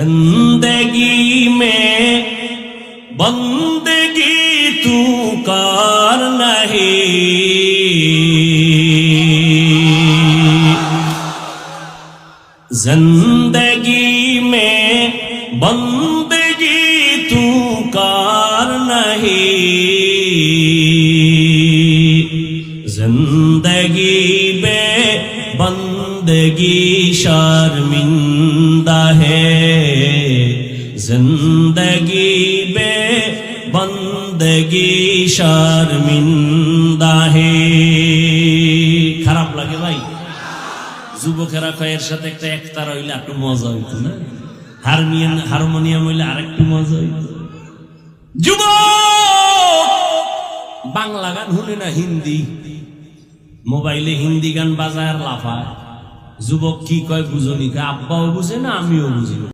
जिंदगी में बंदगी तू कार नहीं, जिंदगी में बंदगी तू कार नहीं, जिंदगी बे बंदगी शर्मिंदा है, जिंदगी बे बंदगी शर्मिंदा है। খারাপ লাগে ভাই, যুবকেরা কয়ের সাথে একটা একতার হইলে একটু মজা হইতো না, হারমোনিয়াম হইলে আরেকটু মজা হইতো। যুবক বাংলা গান শুনে না হিন্দি, মোবাইলে হিন্দি গান বাজায় আর লাফায়। যুবক কি কয় বুঝনি, আব্বাও বুঝে না আমিও বুঝি না।